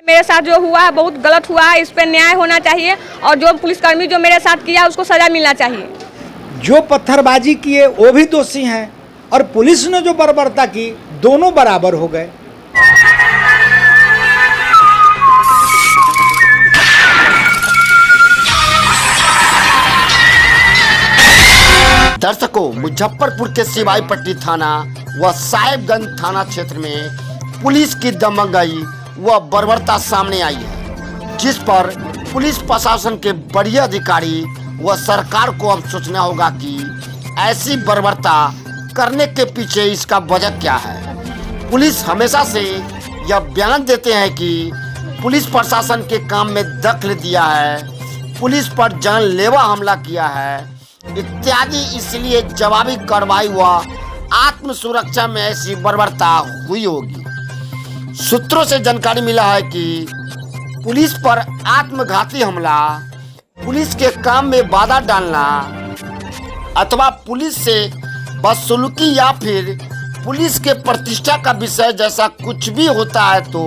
मेरे साथ जो हुआ है बहुत गलत हुआ है, इस पर न्याय होना चाहिए और जो पुलिसकर्मी जो मेरे साथ किया उसको सजा मिलना चाहिए। जो पत्थरबाजी किए वो भी दोषी हैं और पुलिस ने जो बर्बरता की दोनों बराबर हो गए। दर्शकों, मुजफ्फरपुर के सिवाई पट्टी थाना व साहेबगंज थाना क्षेत्र में पुलिस की दमंगाई व बर्बरता सामने आई है, जिस पर पुलिस प्रशासन के बड़े अधिकारी व सरकार को अब सोचना होगा कि ऐसी बर्बरता करने के पीछे इसका वजह क्या है। पुलिस हमेशा से यह बयान देते हैं कि पुलिस प्रशासन के काम में दखल दिया है, पुलिस पर जानलेवा हमला किया है इत्यादि, इसलिए जवाबी कार्रवाई व आत्म सुरक्षा में ऐसी बर्बरता हुई होगी। सूत्रों से जानकारी मिला है कि पुलिस पर आत्मघाती हमला, पुलिस के काम में बाधा डालना अथवा पुलिस से बदसलूकी या फिर पुलिस के प्रतिष्ठा का विषय जैसा कुछ भी होता है तो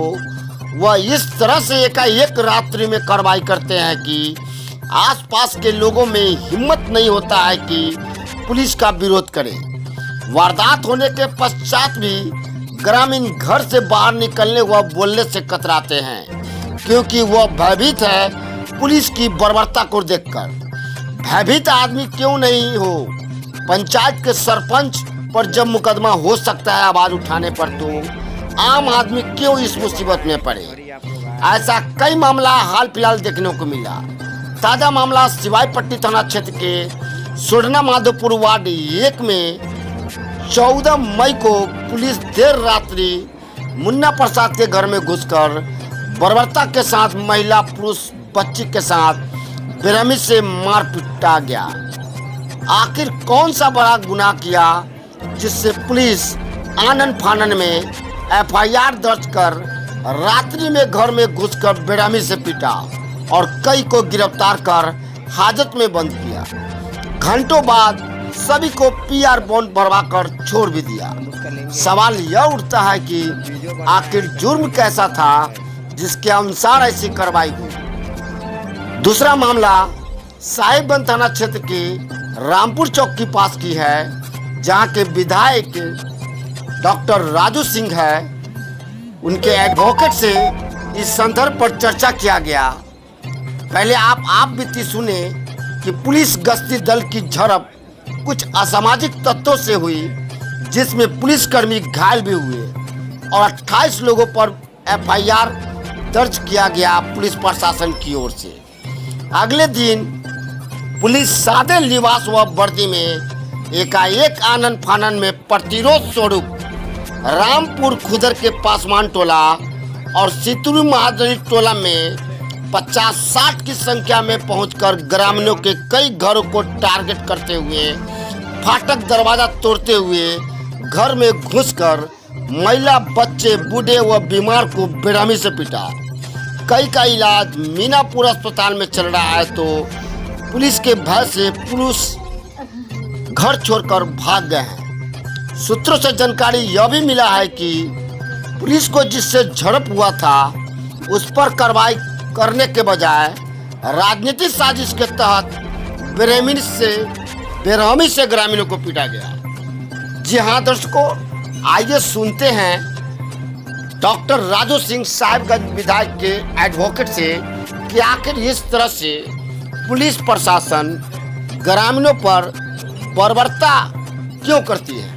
वह इस तरह से एकाएक रात्रि में कार्रवाई करते हैं कि आसपास के लोगों में हिम्मत नहीं होता है कि पुलिस का विरोध करें। वारदात होने के पश्चात भी ग्रामीण घर से बाहर निकलने व बोलने से कतराते हैं, क्योंकि वह भयभीत है पुलिस की बर्बरता को देखकर। भयभीत आदमी क्यों नहीं हो, पंचायत के सरपंच पर जब मुकदमा हो सकता है आवाज उठाने पर, तो आम आदमी क्यों इस मुसीबत में पड़े। ऐसा कई मामला हाल फिलहाल देखने को मिला। ताजा मामला सिवाई पट्टी थाना क्षेत्र के सोडना माधोपुर वार्ड 1 में 14 मई को पुलिस देर रात्रि मुन्ना प्रसाद के घर में घुसकर बर्बरता के साथ महिला पुरुष बच्ची के साथ बेरहमी से मार पीटा गया। आखिर कौन सा बड़ा गुनाह किया जिससे पुलिस आनन फानन में FIR दर्ज कर रात्रि में घर में घुसकर बेरहमी से पीटा और कई को गिरफ्तार कर हाजत में बंद किया। घंटों बाद सभी को PR बॉन्ड भरवा कर छोड़ भी दिया। सवाल यह उठता है कि आखिर जुर्म कैसा था जिसके अनुसार ऐसी कार्रवाई हुई। दूसरा मामला साहेबगंज थाना क्षेत्र के रामपुर चौक के पास की है, जहां के विधायक डॉक्टर राजू सिंह है। उनके एडवोकेट से इस संदर्भ पर चर्चा किया गया। पहले आप बीती सुने कि पुलिस गश्ती दल की झड़प कुछ असामाजिक तत्वों से हुई, जिसमें पुलिसकर्मी घायल भी हुए और 28 लोगों पर FIR दर्ज किया गया पुलिस प्रशासन की ओर से। अगले दिन पुलिस सादे लिबास व वर्दी में एकाएक आनन फानन में प्रतिरोध स्वरूप रामपुर खुदर के पासवान टोला और सितुरु महादरी टोला में 50-60 की संख्या में पहुंचकर ग्रामीणों के कई घरों को टारगेट करते हुए फाटक दरवाजा तोड़ते हुए घर में घुसकर महिला, बच्चे, बूढ़े व बीमार को बेरहमी से पीटा। कई का इलाज मीनापुर अस्पताल में चल रहा है तो पुलिस के भय से पुलिस घर छोड़कर भाग गए हैं। सूत्रों से जानकारी यह भी मिला है कि पुलिस को जिससे झड़प हुआ था उस पर कार्रवाई करने के बजाय राजनीतिक साजिश के तहत बेरहमी से ग्रामीणों को पीटा गया। जी हाँ दर्शकों, आइए सुनते हैं डॉक्टर राजू सिंह साहेबगंज विधायक के एडवोकेट से कि आखिर इस तरह से पुलिस प्रशासन ग्रामीणों पर बर्बरता क्यों करती है।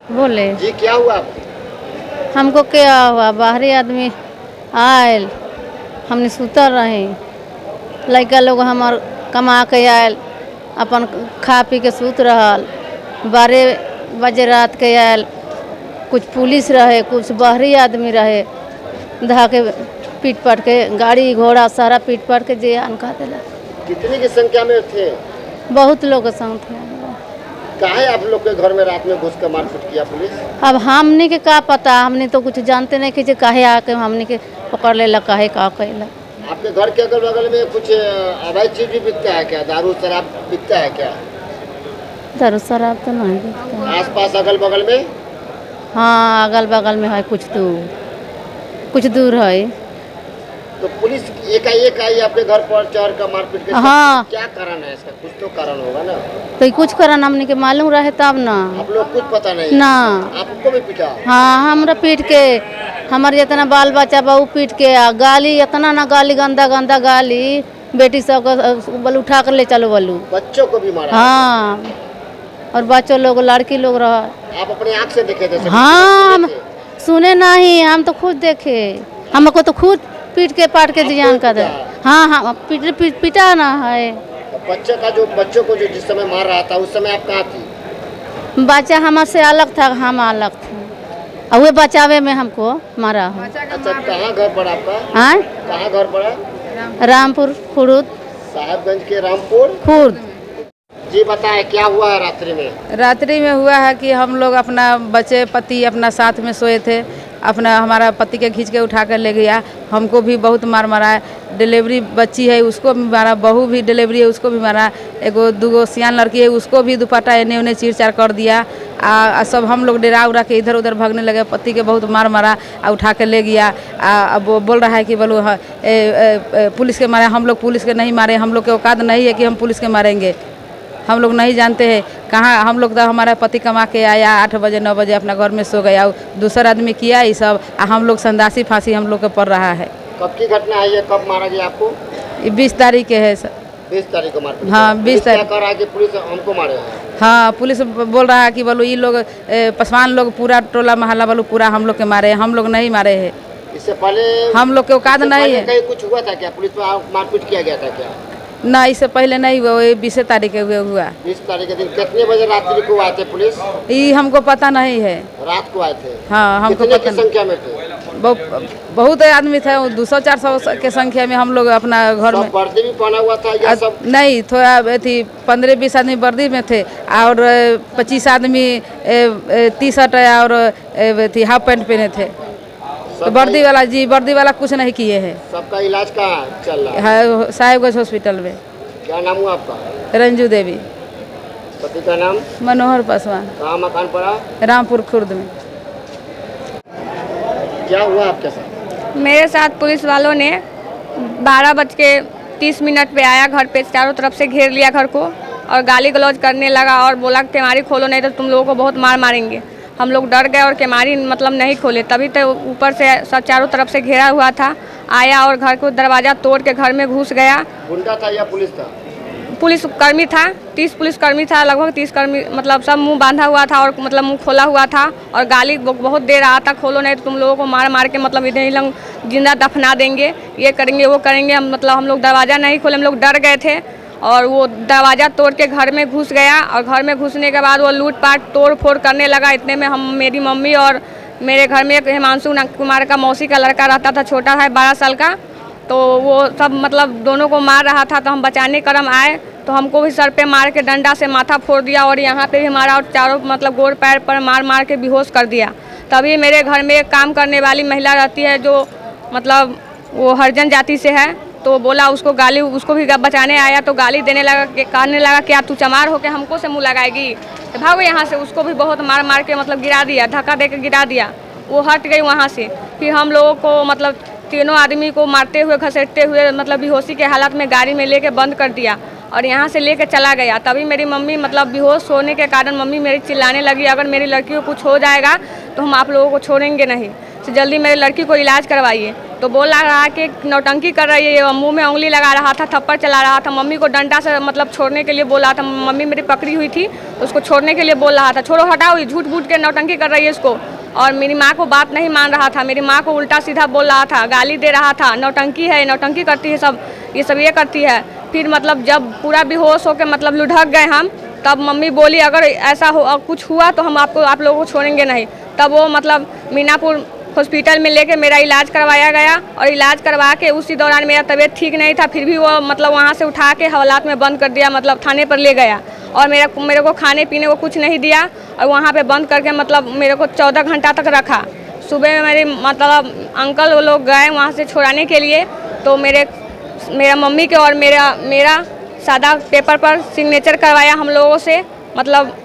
बोले जी क्या हुआ? हमको क्या हुआ, बाहरी आदमी आयल, हमने सुतर रहे, लड़का लोग हमार कमा के आयल, अपन खा पी के सूत रहल। 12 बजे रात के आयल, कुछ पुलिस रहे, कुछ बाहरी आदमी रहे, धा के पीट पाट के गाड़ी घोड़ा सारा पीट पाट के जान खा देला। कितने की संख्या में थे? बहुत लोग संग थे। काहे आप लोग के घर में रात में घुस कर मारपीट किया पुलिस? अब हमने के का पता, हमने तो कुछ जानते नहीं कि काहे आके हमने के पकड़ लेला, काहे का कैला। आपके घर के अगल बगल में कुछ अवैध चीज भी बिकता है क्या? दारू शराब बिकता है क्या? दारू शराब तो नहीं बिकता। आस पास अगल बगल में? हाँ अगल बगल में है, कुछ दूर है। तो पुलिस एकाएक आई आपके घर पर चढ़ कर मारपीट के हाँ। क्या कारण है इसका? कुछ तो कारण होगा ना। तो कुछ करन हमने के मालूम रहे तब ना। आप लोग कुछ पता नहीं ना। आपको भी पीटा? हाँ, हमरा पीट के, हमारे जितना बाल बच्चा बहू पीट के, आ गाली इतना ना गाली, गंदा गंदा गाली, बेटी सब बल उठा कर ले चलो बलू। बच्चों को भी मारा? हाँ, और बच्चों लोग, लड़की लोग रहा। आप अपने आँख से देखे थे? हाँ, हम सुने नहीं, हम तो खुद देखे। हमको तो खुद पीट के पाट के जियान कर दे। हाँ हाँ, पीटा ना है। बच्चों को जो जिस समय मार रहा था उस समय आप कहाँ थी? बच्चा हमसे अलग था, हम अलग थे, और वे बचावे में हमको मारा है। अच्छा, कहाँ घर पड़ा आपका? हाँ, कहाँ घर पड़ा? रामपुर खुर्द। साहेबगंज के रामपुर खुर्द। जी बताए क्या हुआ है रात्रि में? रात्रि में हुआ है कि हम लोग अपना बच्चे पति अपना साथ में सोए थे, अपना हमारा पति के खींच के उठा कर ले गया। हमको भी बहुत मार मारा है। डिलीवरी बच्ची है उसको भी मारा, बहू भी डिलीवरी है उसको भी मारा, एगो दूगो सियान लड़की है उसको भी दुपट्टा एने उन्हें चीर चार कर दिया। सब हम लोग डेरा उड़ा के इधर उधर भागने लगे। पति के बहुत मार मारा, उठा के ले गया। अब वो बोल रहा है कि बोलो पुलिस के मारे, हम लोग पुलिस के नहीं मारे, हम लोग के औकात नहीं है कि हम पुलिस के मारेंगे। हम लोग नहीं जानते हैं कहाँ, हम लोग तो हमारा पति कमा के आया 8 बजे 9 बजे अपना घर में सो गया, दूसरा आदमी किया ये सब, हम लोग संदासी फांसी हम लोग के पड़ रहा है। कब की घटना है ये? कब मारा गया आपको? ये 20 तारीख के है सर। 20 तारीख को मार? हाँ, 20 तारीख। कह रहा है कि पुलिस हमको मारे हैं? हाँ, पुलिस बोल रहा है कि बोलो ये लोग पसवान लोग पूरा टोला मोहल्ला बोलो पूरा हम लोग के मारे, हम लोग नहीं मारे हैं। इससे पहले हम लोग के औकात नहीं है। कहीं कुछ हुआ था क्या? पुलिस पर मारपीट किया गया था क्या? ना, इससे पहले नहीं हुआ, वही 20 तारीख के हुआ। 20 तारीख के दिन कितने बजे रात्रि को आए थे पुलिस? ये हमको पता नहीं है। रात को आए थे? हाँ, हमको कितने पता की संख्या में थे? बहुत आदमी थे, 200-400 के संख्या में हम लोग अपना घर में। वर्दी भी पहना हुआ था या सब? नहीं, थोड़ा थी 15-20 आदमी वर्दी में थे और 25 आदमी टी शर्ट और थी हाफ पैंट पहने थे। तो वर्दी वाला कुछ नहीं किए हैं। सबका इलाज कहाँ चल रहा है? साहेबगंज हॉस्पिटल में। क्या नाम हुआ आपका? रंजू देवी। पति का नाम? मनोहर पासवान। कहाँ मकान पड़ा? रामपुर खुर्द में। क्या हुआ आपके साथ? मेरे साथ पुलिस वालों ने 12:30 पे आया, घर पे चारों तरफ से घेर लिया घर को और गाली गलौज करने लगा और बोला केमारी खोलो नहीं तो तुम लोगों को बहुत मार मारेंगे। हम लोग डर गए और केमारी मतलब नहीं खोले, तभी तो ऊपर से सब चारों तरफ से घेरा हुआ था। आया और घर को दरवाज़ा तोड़ के घर में घुस गया। गुंडा था या पुलिस था? पुलिस कर्मी था, 30 पुलिसकर्मी था, लगभग 30 कर्मी, मतलब सब मुंह बांधा हुआ था और मतलब मुंह खोला हुआ था और गाली बहुत दे रहा था, खोलो नहीं तो तुम लोगों को मार मार के मतलब इधर ही लोग जिंदा दफना देंगे, ये करेंगे वो करेंगे। मतलब हम लोग दरवाज़ा नहीं खोले, हम लोग डर गए थे और वो दरवाज़ा तोड़ के घर में घुस गया और घर में घुसने के बाद वो लूटपाट तोड़ फोड़ करने लगा। इतने में मेरी मम्मी और मेरे घर में एक हिमांशु कुमार का मौसी का लड़का रहता था, छोटा था 12 साल का, तो वो सब मतलब दोनों को मार रहा था। तो हम बचाने क्रम आए तो हमको भी सर पे मार के डंडा से माथा फोड़ दिया और यहाँ पे भी मारा और चारों मतलब गोड़ पैर पर मार मार के बेहोश कर दिया। तभी मेरे घर में एक काम करने वाली महिला रहती है जो मतलब वो हरिजन जाति से है, तो बोला उसको गाली, उसको भी बचाने आया तो गाली देने लगा, कहने लगा क्या तू चमार हो के हमको से मुँह लगाएगी, तो भागो यहाँ से। उसको भी बहुत मार मार के मतलब गिरा दिया, धक्का दे के गिरा दिया। वो हट गई वहाँ से। फिर हम लोगों को मतलब तीनों आदमी को मारते हुए घसीटते हुए मतलब बेहोशी के हालत में गाड़ी में लेके बंद कर दिया और यहाँ से लेके चला गया। तभी मेरी मम्मी मतलब बेहोश होने के कारण मम्मी मेरी चिल्लाने लगी, अगर मेरी लड़की को कुछ हो जाएगा तो हम आप लोगों को छोड़ेंगे नहीं, तो जल्दी मेरी लड़की को इलाज करवाइए। तो बोल रहा कि नौटंकी कर रही है, मुंह में उंगली लगा रहा था, थप्पड़ चला रहा था। मम्मी को डंडा से मतलब छोड़ने के लिए बोल रहा था। मम्मी मेरी पकड़ी हुई थी तो उसको छोड़ने के लिए बोल रहा था, छोड़ो हटाओ, ये झूठ बूठ के नौटंकी कर रही है इसको। और मेरी माँ को बात नहीं मान रहा था, मेरी माँ को उल्टा सीधा बोल रहा था, गाली दे रहा था, नौटंकी है, नौटंकी करती है, सब ये करती है। फिर मतलब जब पूरा बेहोश होकर मतलब लुढ़क गए हम, तब मम्मी बोली अगर ऐसा हो कुछ हुआ तो हम आप लोगों को छोड़ेंगे नहीं। तब वो मतलब मीनापुर हॉस्पिटल में लेके मेरा इलाज करवाया गया और इलाज करवा के उसी दौरान मेरा तबीयत ठीक नहीं था, फिर भी वो मतलब वहाँ से उठा के हवालात में बंद कर दिया, मतलब थाने पर ले गया और मेरे को खाने पीने को कुछ नहीं दिया और वहाँ पे बंद करके मतलब मेरे को 14 घंटा तक रखा। सुबह में मेरे मतलब अंकल वो लोग गए वहाँ से छुड़ाने के लिए, तो मेरा मम्मी के और मेरा सादा पेपर पर सिग्नेचर करवाया हम लोगों से, मतलब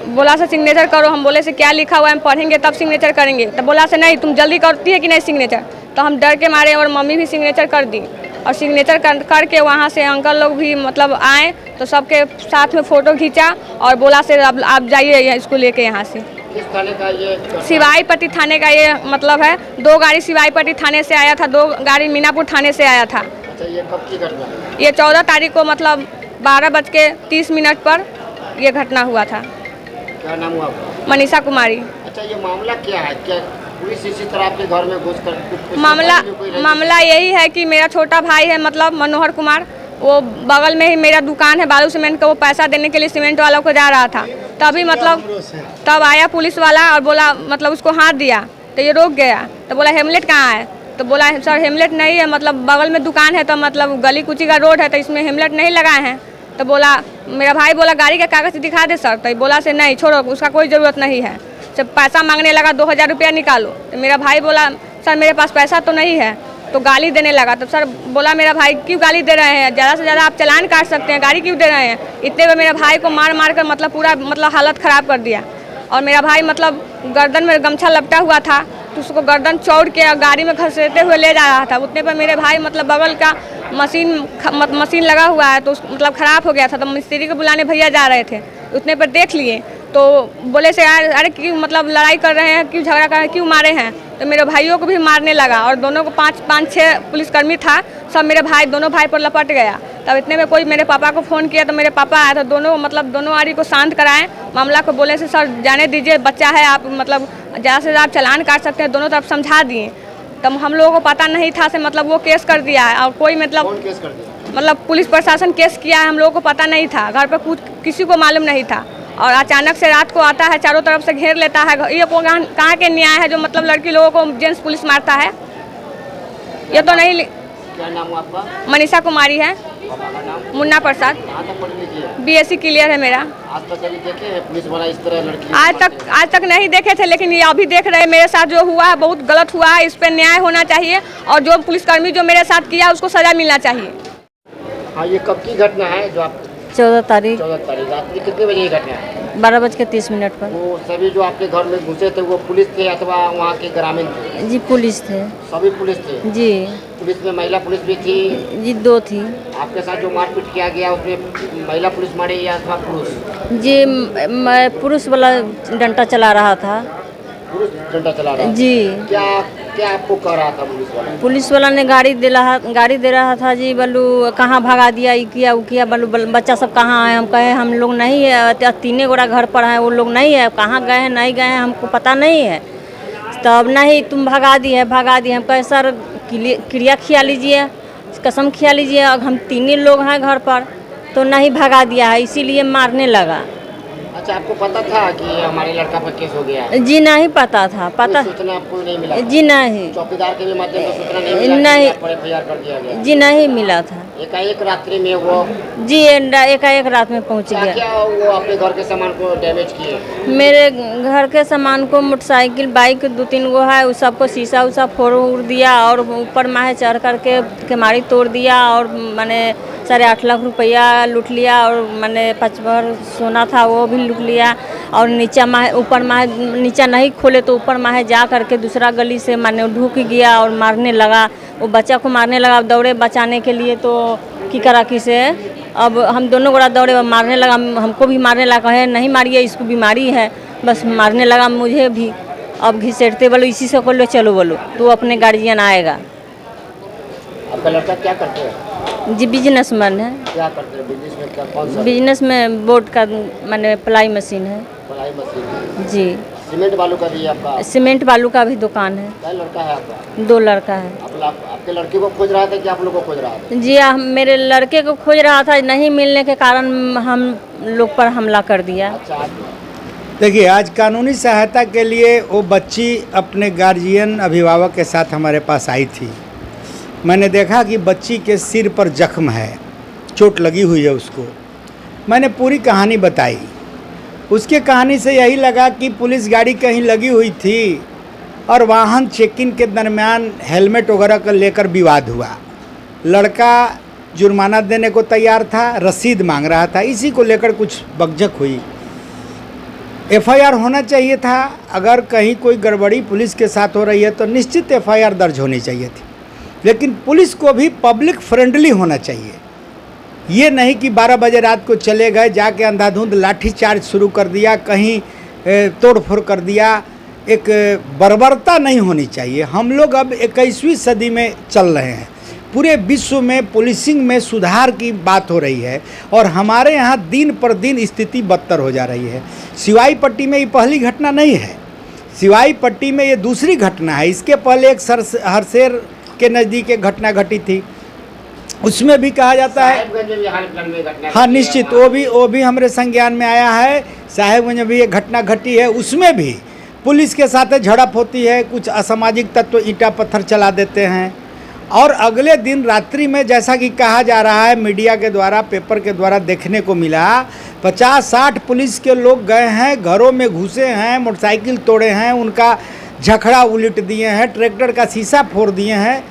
बोला से सिग्नेचर करो। हम बोले से क्या लिखा हुआ है हम पढ़ेंगे तब सिग्नेचर करेंगे, तो बोला से नहीं तुम जल्दी करती है कि नहीं सिग्नेचर, तो हम डर के मारे और मम्मी भी सिग्नेचर कर दी और सिग्नेचर करके वहाँ से अंकल लोग भी मतलब आए तो सबके साथ में फ़ोटो खींचा और बोला से अब आप जाइए इसको लेके यहाँ से। किस थाने का ये? सिवाई पट्टी थाने का ये मतलब है। 2 गाड़ी सिवाई पट्टी थाने से आया था, 2 गाड़ी मीनापुर थाने से आया था। अच्छा, ये कब की घटना है? ये 14 तारीख को मतलब 12:30 पर ये घटना हुआ था। क्या नाम हुआ आपका? मनीषा कुमारी। अच्छा, ये मामला क्या है? क्या पुलिस इसी तरह आपके घर में घुस कर कुछ मामला यही है कि मेरा छोटा भाई है मतलब मनोहर कुमार, वो बगल में ही मेरा दुकान है बालू सीमेंट का, वो पैसा देने के लिए सीमेंट वालों को जा रहा था, तभी मतलब तब आया पुलिस वाला और बोला मतलब उसको हाथ दिया तो ये रोक गया। तो बोला हेमलेट कहाँ है? तो बोला सर हेमलेट नहीं है, मतलब बगल में दुकान है तो मतलब गली कुची का रोड है तो इसमें हेमलेट नहीं लगाए हैं। तो बोला मेरा भाई बोला गाड़ी का कागज़ दिखा दे सर। तो बोला से नहीं छोड़ो, उसका कोई ज़रूरत नहीं है। जब पैसा मांगने लगा 2000 रुपया निकालो, तो मेरा भाई बोला सर मेरे पास पैसा तो नहीं है, तो गाली देने लगा। तो सर बोला मेरा भाई क्यों गाली दे रहे हैं, ज़्यादा से ज़्यादा आप चालान काट सकते हैं, गाड़ी क्यों दे रहे हैं? इतने में मेरा भाई को मार कर मतलब पूरा मतलब हालत ख़राब कर दिया। और मेरा भाई मतलब गर्दन में गमछा लपटा हुआ था तो उसको गर्दन चौड़ के गाड़ी में घसीटते हुए ले जा रहा था। उतने पर मेरे भाई मतलब बगल का मशीन लगा हुआ है तो मतलब ख़राब हो गया था, तो मिस्त्री को बुलाने भैया जा रहे थे। उतने पर देख लिए तो बोले से यार अरे क्यों मतलब लड़ाई कर रहे हैं, क्यों झगड़ा कर रहे हैं, क्यों मारे हैं? तो मेरे भाइयों को भी मारने लगा और दोनों को 5-6 पुलिसकर्मी था, सब मेरे भाई दोनों भाई पर लपट गया। तब इतने में कोई मेरे पापा को फ़ोन किया तो मेरे पापा आए तो दोनों आरी को शांत कराएं, मामला को बोले से सर जाने दीजिए, बच्चा है, आप मतलब ज़्यादा से ज़्यादा चालान काट सकते हैं, दोनों तरफ समझा दिए। तब हम लोगों को पता नहीं था से मतलब वो केस कर दिया है और कोई मतलब कौन केस कर दिया? मतलब पुलिस प्रशासन केस किया है, हम लोगों को पता नहीं था, घर पर कुछ किसी को मालूम नहीं था। और अचानक से रात को आता है, चारों तरफ से घेर लेता है। ये कहाँ के न्याय है जो मतलब लड़की लोगों को जेंट्स पुलिस मारता है? ये तो नहीं। क्या नाम हुआ आपका? मनीषा कुमारी है। पापा का नाम? मुन्ना प्रसाद। कहाँ तक पढ़ लीजिए? BSc क्लियर है मेरा। आज तक कभी देखे हैं पुलिस वाला इस तरह लड़की? आज तक नहीं देखे थे, लेकिन ये अभी देख रहे हैं। मेरे साथ जो हुआ है बहुत गलत हुआ है, इस पर न्याय होना चाहिए और जो पुलिसकर्मी जो मेरे साथ किया उसको सजा मिलना चाहिए। हाँ, ये कब की घटना है जो आप? 14 तारीख 14 तारीख रात में कितने बजे की घटना है? 12:30 पर। वो सभी जो आपके घर में घुसे थे वो पुलिस थे अथवा वहाँ के ग्रामीण थे? जी पुलिस थे। सभी पुलिस थे? जी पुलिस में महिला पुलिस भी थी? जी 2 थी। आपके साथ जो मारपीट किया गया उसमें महिला पुलिस मारी या अथवा पुरुष? जी मैं पुरुष वाला डंडा चला रहा था। पुरुष डंडा चला रहा था? जी। क्या आपको कह रहा था पुलिस वाला ने गाड़ी दे रहा था जी, बोलू कहाँ भगा दिया, ये किया वो किया, बोलू बच्चा सब कहाँ है? हम कहे हम लोग नहीं है, 3 गोरा घर पर है, वो लोग नहीं है, कहाँ गए हैं नहीं गए हैं हमको पता नहीं है। तब नहीं तुम भगा दी है। हम कहे सर क्रिया खिया लीजिए, कसम खिया लीजिए, अब हम 3 लोग हैं घर पर, तो नहीं भगा दिया है, इसीलिए मारने लगा। अच्छा, आपको पता था कि हमारे लड़का पर केस हो गया है? जी नहीं पता था। पता सूचना आपको नहीं मिला? जी नहीं। चौकीदार के भी माध्यम से सूचना नहीं मिला? नहीं। FIR कर दिया गया? जी नहीं मिला था। एकाएक रात्रि में वो? जी एकाएक रात में पहुंच गया। क्या वो अपने घर के सामान को डैमेज किए? मेरे घर के सामान को मोटरसाइकिल बाइक 2-3 गो है, उस सबको शीशा उसा फोड़ उड़ दिया और ऊपर माहे चढ़ करके केमाड़ी तोड़ दिया और मैंने 8.5 लाख रुपया लूट लिया और मैंने 5 भर सोना था वो भी लूट लिया। और ऊपर माहे नीचा नहीं खोले तो ऊपर माहे जा करके दूसरा गली से मैंने ढूक गया और मारने लगा। वो बच्चा को मारने लगा, दौड़े बचाने के लिए तो की करा कि से अब हम दोनों गोरा दौड़े, मारने लगा, हमको भी मारने लगा। कहे नहीं मारिए, इसको बीमारी है, बस मारने लगा मुझे भी। अब घिसेटते बोलो इसी से कर लो, चलो बोलो तो अपने गार्जियन आएगा। आपका लड़का क्या करते हैं? जी बिजनेसमैन है। क्या करते हैं बिजनेस में? क्या कौन सा बिजनेस में बोर्ड का मैंने प्लाई मशीन है। प्लाई मशीन है? जी। सीमेंट बालू का भी आपका? सीमेंट बालू का भी दुकान है। क्या लड़का है आपका? 2 लड़का है। आपके लड़के को खोज रहा था कि आप लोग को खोज रहा था? जी मेरे लड़के को खोज रहा था, नहीं मिलने के कारण हम लोग पर हमला कर दिया। अच्छा, देखिए आज कानूनी सहायता के लिए वो बच्ची अपने गार्जियन अभिभावक के साथ हमारे पास आई थी। मैंने देखा कि बच्ची के सिर पर जख्म है, चोट लगी हुई है उसको। मैंने पूरी कहानी बताई। उसके कहानी से यही लगा कि पुलिस गाड़ी कहीं लगी हुई थी और वाहन चेकिंग के दरमियान हेलमेट वगैरह को लेकर विवाद हुआ। लड़का जुर्माना देने को तैयार था, रसीद मांग रहा था, इसी को लेकर कुछ बकझक हुई। एफआईआर होना चाहिए था। अगर कहीं कोई गड़बड़ी पुलिस के साथ हो रही है तो निश्चित एफआईआर दर्ज होनी चाहिए थी, लेकिन पुलिस को भी पब्लिक फ्रेंडली होना चाहिए। ये नहीं कि 12 बजे रात को चले गए, जाके अंधाधुंध लाठीचार्ज शुरू कर दिया, कहीं तोड़फोड़ कर दिया। एक बर्बरता नहीं होनी चाहिए। हम लोग अब 21वीं सदी में चल रहे हैं। पूरे विश्व में पुलिसिंग में सुधार की बात हो रही है और हमारे यहाँ दिन पर दिन स्थिति बदतर हो जा रही है। सिवाई पट्टी में ये पहली घटना नहीं है, सिवाई पट्टी में ये दूसरी घटना है। इसके पहले एक हरसेर के नज़दीक एक घटना घटी थी, उसमें भी कहा जाता है, हाँ निश्चित, वो भी हमारे संज्ञान में आया है। साहेबगंज में भी एक घटना घटी है, उसमें भी पुलिस के साथ झड़प होती है, कुछ असामाजिक तत्व ईंटा पत्थर चला देते हैं और अगले दिन रात्रि में, जैसा कि कहा जा रहा है मीडिया के द्वारा, पेपर के द्वारा देखने को मिला, 50-60 पुलिस के लोग गए हैं, घरों में घुसे हैं, मोटरसाइकिल तोड़े हैं, उनका झखड़ा उलट दिए हैं, ट्रैक्टर का शीशा फोड़ दिए हैं।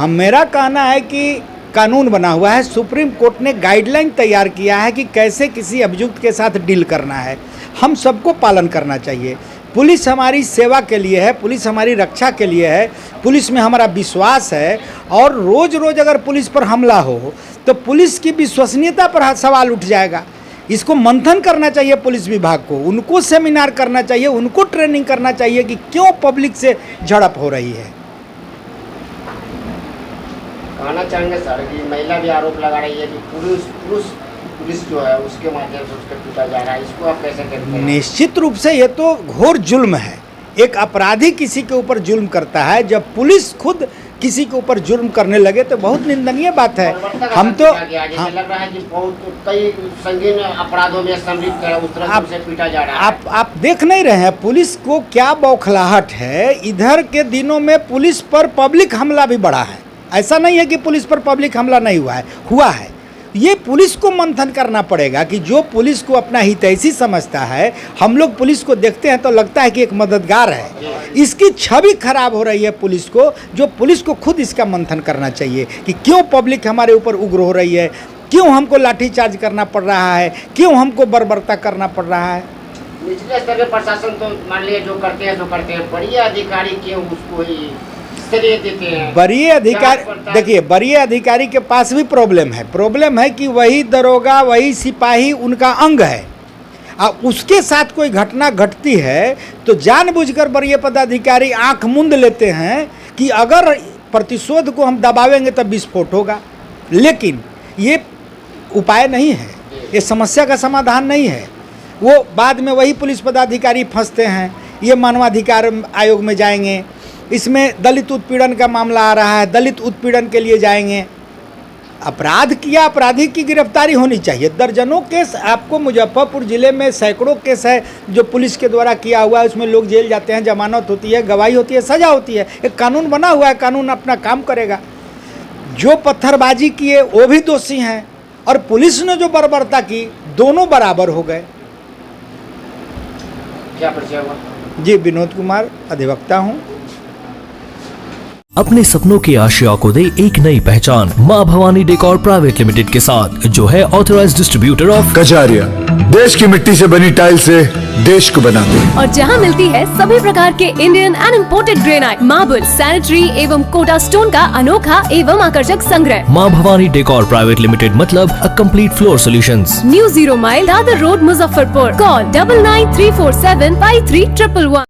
मेरा कहना है कि कानून बना हुआ है, सुप्रीम कोर्ट ने गाइडलाइन तैयार किया है कि कैसे किसी अभियुक्त के साथ डील करना है। हम सबको पालन करना चाहिए। पुलिस हमारी सेवा के लिए है, पुलिस हमारी रक्षा के लिए है, पुलिस में हमारा विश्वास है। और रोज़ रोज़ अगर पुलिस पर हमला हो तो पुलिस की विश्वसनीयता पर सवाल उठ जाएगा। इसको मंथन करना चाहिए पुलिस विभाग को, उनको सेमिनार करना चाहिए, उनको ट्रेनिंग करना चाहिए कि क्यों पब्लिक से झड़प हो रही है। कहना चाहेंगे सर कि महिला भी आरोप लगा रही है कि पुलिस जो है उसके माध्यम से उसके पीटा जा रहा है, इसको आप कैसे कहते हैं? निश्चित रूप से ये तो घोर जुल्म है। एक अपराधी किसी के ऊपर जुल्म करता है, जब पुलिस खुद किसी के ऊपर जुर्म करने लगे तो बहुत निंदनीय बात है। हम तो लग रहा है कि बहुत कई संगीन अपराधों में सम्मिलित है, उस तरह से पीटा जा रहा है। आप देख नहीं रहे हैं पुलिस को क्या बौखलाहट है। इधर के दिनों में पुलिस पर पब्लिक हमला भी बढ़ा है, ऐसा नहीं है कि पुलिस पर पब्लिक हमला नहीं हुआ है। ये पुलिस को मंथन करना पड़ेगा कि जो पुलिस को अपना हितैषी समझता है, हम लोग पुलिस को देखते हैं तो लगता है कि एक मददगार है, इसकी छवि खराब हो रही है पुलिस को। जो पुलिस को खुद इसका मंथन करना चाहिए कि क्यों पब्लिक हमारे ऊपर उग्र हो रही है, क्यों हमको लाठीचार्ज करना पड़ रहा है, क्यों हमको बर्बरता करना पड़ रहा है। निचले स्तर के प्रशासन तो मान लिया जो करते हैं, बड़ी अधिकारी क्यों उसको देते हैं? वरीय अधिकारी, देखिए वरीय अधिकारी के पास भी प्रॉब्लम है कि वही दरोगा, वही सिपाही उनका अंग है। अब उसके साथ कोई घटना घटती है तो जानबूझकर वरीय पदाधिकारी आंख मूंद लेते हैं कि अगर प्रतिशोध को हम दबावेंगे तब विस्फोट होगा। लेकिन ये उपाय नहीं है, ये समस्या का समाधान नहीं है। वो बाद में वही पुलिस पदाधिकारी फंसते हैं। ये मानवाधिकार आयोग में जाएंगे, इसमें दलित उत्पीड़न का मामला आ रहा है, दलित उत्पीड़न के लिए जाएंगे। अपराध किया, अपराधी की गिरफ्तारी होनी चाहिए। दर्जनों केस आपको मुजफ्फरपुर ज़िले में सैकड़ों केस है जो पुलिस के द्वारा किया हुआ है। उसमें लोग जेल जाते हैं, जमानत होती है, गवाही होती है, सज़ा होती है। एक कानून बना हुआ है, कानून अपना काम करेगा। जो पत्थरबाजी किए वो भी दोषी हैं और पुलिस ने जो बर्बरता की, दोनों बराबर हो गए। क्या परिचय हुआ? जी, विनोद कुमार, अधिवक्ता हूँ। अपने सपनों की आशिया को दे एक नई पहचान माँ भवानी डेकोर प्राइवेट लिमिटेड के साथ, जो है ऑथराइज्ड डिस्ट्रीब्यूटर ऑफ कजारिया। देश की मिट्टी से बनी टाइल से देश को बनाते हैं और जहाँ मिलती है सभी प्रकार के Indian and imported granite, marble, sanitary एवं कोटा स्टोन का अनोखा एवं आकर्षक संग्रह। माँ भवानी डेकोर प्राइवेट लिमिटेड मतलब a complete floor solutions. New 0 mile Dadar road, Muzaffarpur. Call 9934753111।